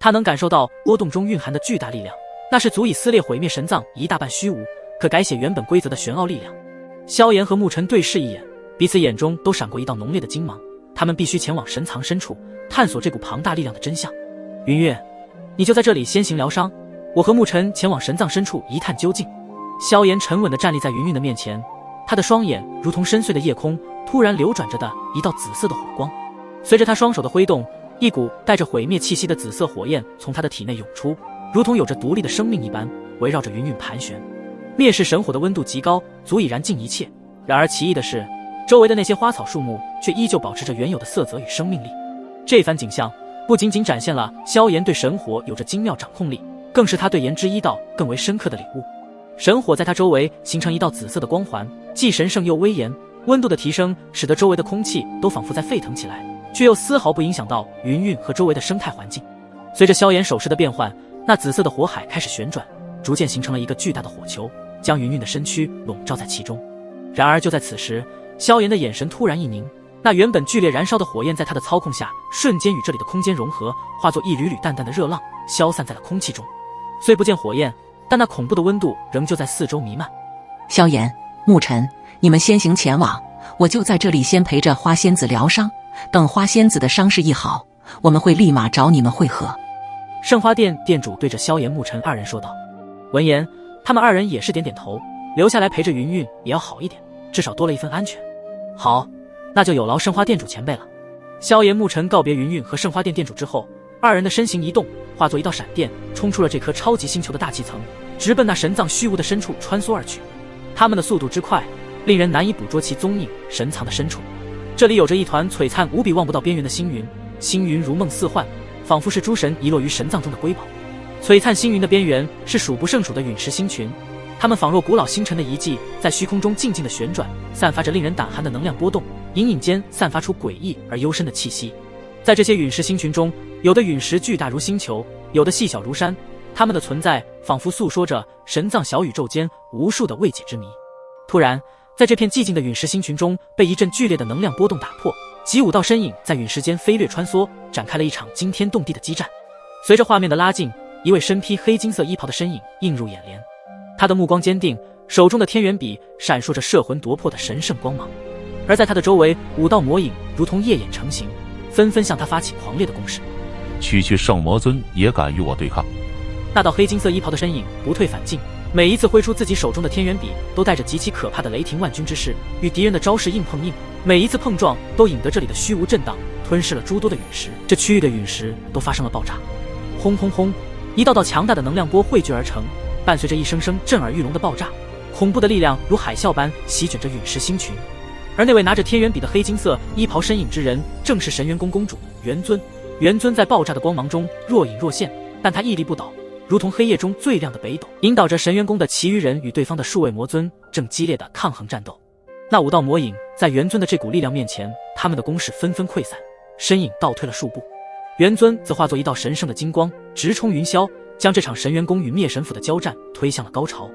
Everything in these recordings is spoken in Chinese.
他能感受到波动中蕴含的巨大力量，那是足以撕裂毁灭神藏一大半虚无，可改写原本规则的玄奥力量。萧炎和沐尘对视一眼，彼此眼中都闪过一道浓烈的金芒，他们必须前往神藏深处，探索这股庞大力量的真相。云月，你就在这里先行疗伤，我和沐尘前往神藏深处一探究竟。萧炎沉稳地站立在云韵的面前，他的双眼如同深邃的夜空，突然流转着的一道紫色的火光。随着他双手的挥动，一股带着毁灭气息的紫色火焰从他的体内涌出，如同有着独立的生命一般，围绕着云韵盘旋。灭世神火的温度极高，足以燃尽一切。然而奇异的是，周围的那些花草树木却依旧保持着原有的色泽与生命力。这番景象不仅仅展现了萧炎对神火有着精妙掌控力，更是他对炎之一道更为深刻的领悟。神火在他周围形成一道紫色的光环，既神圣又威严，温度的提升使得周围的空气都仿佛在沸腾起来，却又丝毫不影响到云韵和周围的生态环境。随着萧炎手势的变换，那紫色的火海开始旋转，逐渐形成了一个巨大的火球，将云韵的身躯笼罩在其中。然而就在此时，萧炎的眼神突然一凝，那原本剧烈燃烧的火焰在他的操控下瞬间与这里的空间融合，化作一缕缕淡淡的热浪，消散在了空气中。虽不见火焰，但那恐怖的温度仍旧在四周弥漫。萧炎、沐尘，你们先行前往，我就在这里先陪着花仙子疗伤，等花仙子的伤势一好，我们会立马找你们会合。圣花店店主对着萧炎、沐尘二人说道。闻言，他们二人也是点点头，留下来陪着云韵也要好一点，至少多了一份安全。好，那就有劳圣花店主前辈了。萧炎、沐尘告别云韵和圣花店店主之后，二人的身形一动，化作一道闪电，冲出了这颗超级星球的大气层，直奔那神藏虚无的深处穿梭而去。他们的速度之快，令人难以捕捉其踪影。神藏的深处，这里有着一团璀璨无比望不到边缘的星云，星云如梦似幻，仿佛是诸神遗落于神藏中的瑰宝。璀璨星云的边缘是数不胜数的陨石星群，它们仿若古老星辰的遗迹，在虚空中静静的旋转，散发着令人胆寒的能量波动，隐隐间散发出诡异而幽深的气息。在这些陨石星群中，有的陨石巨大如星球，有的细小如山，它们的存在仿佛诉说着神藏小宇宙间无数的未解之谜。突然，在这片寂静的陨石星群中，被一阵剧烈的能量波动打破，几五道身影在陨石间飞掠穿梭，展开了一场惊天动地的激战。随着画面的拉近，一位身披黑金色衣袍的身影映入眼帘，他的目光坚定，手中的天元笔闪烁着摄魂夺魄的神圣光芒。而在他的周围，5道魔影如同夜眼成形，纷纷向他发起狂烈的攻势。区区圣魔尊也敢与我对抗？那道黑金色衣袍的身影不退反进，每一次挥出自己手中的天元笔，都带着极其可怕的雷霆万钧之势，与敌人的招式硬碰硬。每一次碰撞都引得这里的虚无震荡，吞噬了诸多的陨石，这区域的陨石都发生了爆炸。轰轰轰，一道道强大的能量波汇聚而成，伴随着一声声震耳欲聋的爆炸，恐怖的力量如海啸般席卷着陨石星群。而那位拿着天元笔的黑金色衣袍身影之人，正是神元宫公主元尊。元尊在爆炸的光芒中若隐若现，但他屹立不倒，如同黑夜中最亮的北斗，引导着神元宫的其余人与对方的数位魔尊正激烈的抗衡战斗。那5道魔影在元尊的这股力量面前，他们的攻势纷纷溃散，身影倒退了数步。元尊则化作一道神圣的金光，直冲云霄，将这场神元宫与灭神府的交战推向了高潮。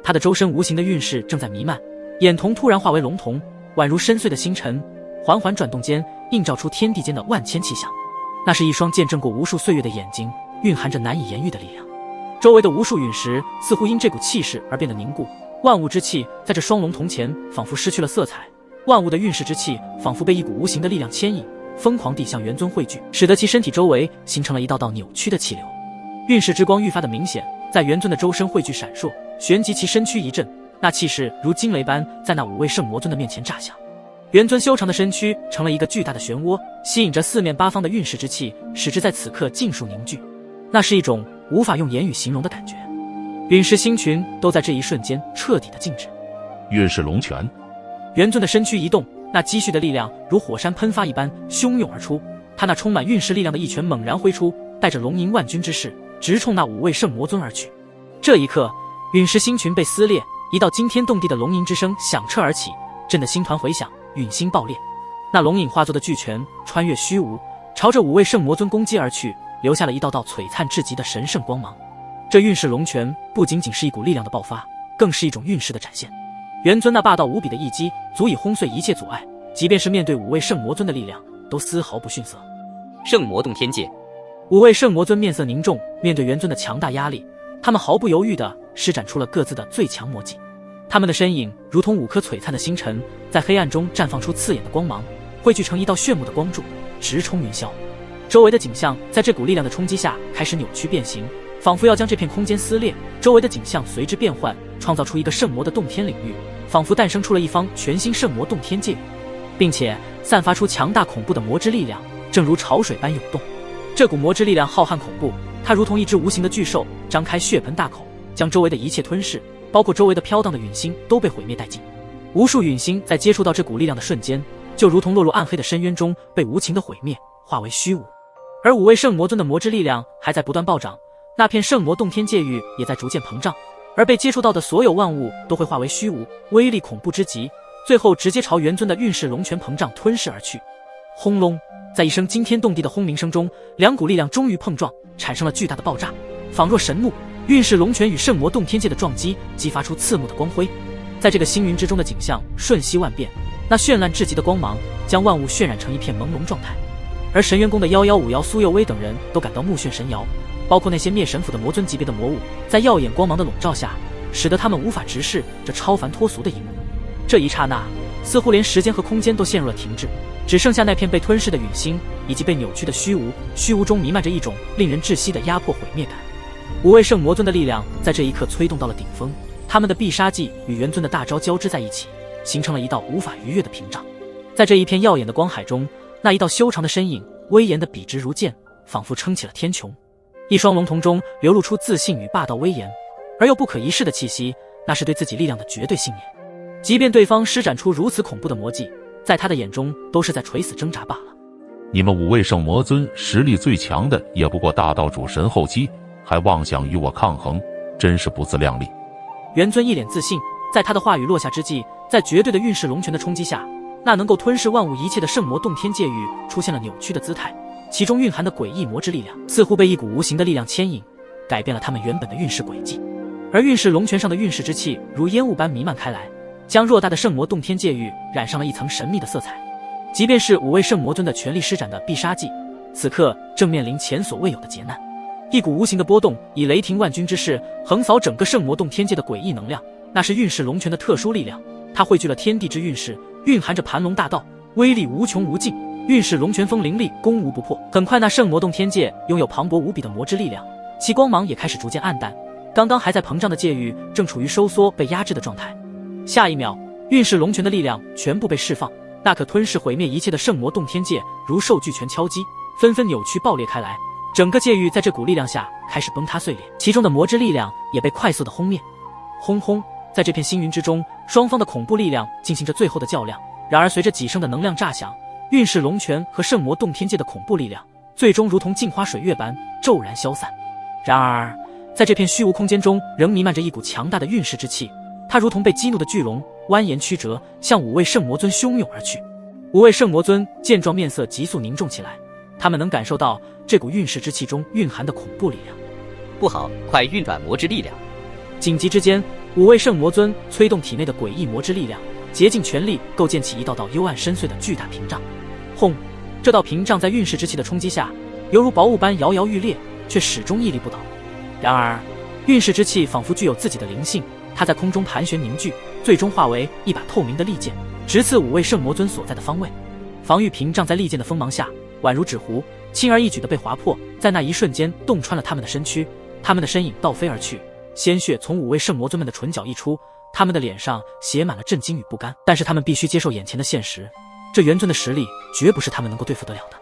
他的周身无形的运势正在弥漫，眼瞳突然化为龙瞳，宛如深邃的星辰，缓缓转动间映照出天地间的万千气象。那是一双见证过无数岁月的眼睛，蕴含着难以言喻的力量。周围的无数陨石似乎因这股气势而变得凝固，万物之气在这双龙瞳前仿佛失去了色彩，万物的运势之气仿佛被一股无形的力量牵引，疯狂地向元尊汇聚，使得其身体周围形成了一道道扭曲的气流。运势之光愈发的明显，在元尊的周身汇聚闪烁，旋即其身躯一震，那气势如惊雷般在那5位圣魔尊的面前炸响。元尊修长的身躯成了一个巨大的漩涡，吸引着四面八方的运势之气，使之在此刻尽数凝聚。那是一种无法用言语形容的感觉。陨石星群都在这一瞬间彻底的静止。运势龙拳。元尊的身躯一动，那积蓄的力量如火山喷发一般汹涌而出，他那充满运势力量的一拳猛然挥出，带着龙吟万钧之势，直冲那5位圣魔尊而去。这一刻，陨石星群被撕裂，一道惊天动地的龙吟之声响彻而起，震得星团回响，陨星爆裂。那龙影化作的巨拳穿越虚无，朝着5位圣魔尊攻击而去，留下了一道道璀璨至极的神圣光芒。这运势龙拳不仅仅是一股力量的爆发，更是一种运势的展现。元尊那霸道无比的一击，足以轰碎一切阻碍，即便是面对5位圣魔尊的力量，都丝毫不逊色。圣魔洞天界，五位圣魔尊面色凝重，面对元尊的强大压力，他们毫不犹豫地施展出了各自的最强魔技。他们的身影如同5颗璀璨的星辰，在黑暗中绽放出刺眼的光芒，汇聚成一道炫目的光柱，直冲云霄。周围的景象在这股力量的冲击下开始扭曲变形，仿佛要将这片空间撕裂。周围的景象随之变换，创造出一个圣魔的洞天领域，仿佛诞生出了一方全新圣魔洞天界域，并且散发出强大恐怖的魔之力量，正如潮水般涌动。这股魔之力量浩瀚恐怖，它如同一只无形的巨兽，张开血盆大口，将周围的一切吞噬，包括周围的飘荡的陨星都被毁灭殆尽。无数陨星在接触到这股力量的瞬间，就如同落入暗黑的深渊中，被无情的毁灭，化为虚无。而5位圣魔尊的魔之力量还在不断暴涨，那片圣魔洞天界域也在逐渐膨胀，而被接触到的所有万物都会化为虚无，威力恐怖之极，最后直接朝元尊的运势龙泉膨胀吞噬而去。轰隆！在一声惊天动地的轰鸣声中，两股力量终于碰撞，产生了巨大的爆炸，仿若神怒。运势龙泉与圣魔洞天界的撞击激发出刺目的光辉，在这个星云之中的景象瞬息万变，那绚烂至极的光芒将万物渲染成一片朦胧状态。而神元宫的115苏佑威等人都感到目眩神摇，包括那些灭神府的魔尊级别的魔物，在耀眼光芒的笼罩下，使得他们无法直视这超凡脱俗的一幕。这一刹那，似乎连时间和空间都陷入了停滞，只剩下那片被吞噬的陨星以及被扭曲的虚无，虚无中弥漫着一种令人窒息的压迫毁灭感。5位圣魔尊的力量在这一刻催动到了顶峰，他们的必杀技与元尊的大招交织在一起，形成了一道无法逾越的屏障。在这一片耀眼的光海中，那一道修长的身影威严的笔直如剑，仿佛撑起了天穹。一双龙瞳中流露出自信与霸道威严，而又不可一世的气息，那是对自己力量的绝对信念。即便对方施展出如此恐怖的魔技，在他的眼中都是在垂死挣扎罢了。你们5位圣魔尊实力最强的也不过大道主神后期，还妄想与我抗衡，真是不自量力。元尊一脸自信，在他的话语落下之际，在绝对的运势龙泉的冲击下，那能够吞噬万物一切的圣魔洞天界域出现了扭曲的姿态，其中蕴含的诡异魔之力量似乎被一股无形的力量牵引，改变了他们原本的运势轨迹。而运势龙泉上的运势之气如烟雾般弥漫开来，将偌大的圣魔洞天界域染上了一层神秘的色彩。即便是5位圣魔尊的全力施展的必杀技，此刻正面临前所未有的劫难。一股无形的波动以雷霆万钧之势横扫整个圣魔洞天界的诡异能量，那是运势龙泉的特殊力量，它汇聚了天地之运势，蕴含着盘龙大道，威力无穷无尽。运势龙泉锋凌厉，攻无不破。很快，那圣魔洞天界拥有磅礴无比的魔之力量，其光芒也开始逐渐暗淡。刚刚还在膨胀的界域正处于收缩被压制的状态，下一秒，运势龙泉的力量全部被释放，那可吞噬毁灭一切的圣魔洞天界如受巨拳敲击，纷纷扭曲爆裂开来。整个界域在这股力量下开始崩塌碎裂，其中的魔之力量也被快速的轰灭。轰轰，在这片星云之中，双方的恐怖力量进行着最后的较量。然而随着几声的能量炸响，运势龙泉和圣魔洞天界的恐怖力量最终如同镜花水月般骤然消散。然而在这片虚无空间中仍弥漫着一股强大的运势之气，它如同被激怒的巨龙，蜿蜒曲折向5位圣魔尊汹涌而去。5位圣魔尊见状，面色急速凝重起来，他们能感受到这股运势之气中蕴含的恐怖力量。不好，快运转魔之力量！紧急之间，5位圣魔尊催动体内的诡异魔之力量，竭尽全力构建起一道道幽暗深邃的巨大屏障。轰！这道屏障在运势之气的冲击下，犹如薄雾般摇摇欲裂，却始终屹立不倒。然而，运势之气仿佛具有自己的灵性，它在空中盘旋凝聚，最终化为一把透明的利剑，直刺5位圣魔尊所在的方位。防御屏障在利剑的锋芒下宛如纸糊，轻而易举地被划破，在那一瞬间洞穿了他们的身躯，他们的身影倒飞而去，鲜血从5位圣魔尊们的唇角溢出，他们的脸上写满了震惊与不甘。但是他们必须接受眼前的现实，这元尊的实力绝不是他们能够对付得了的。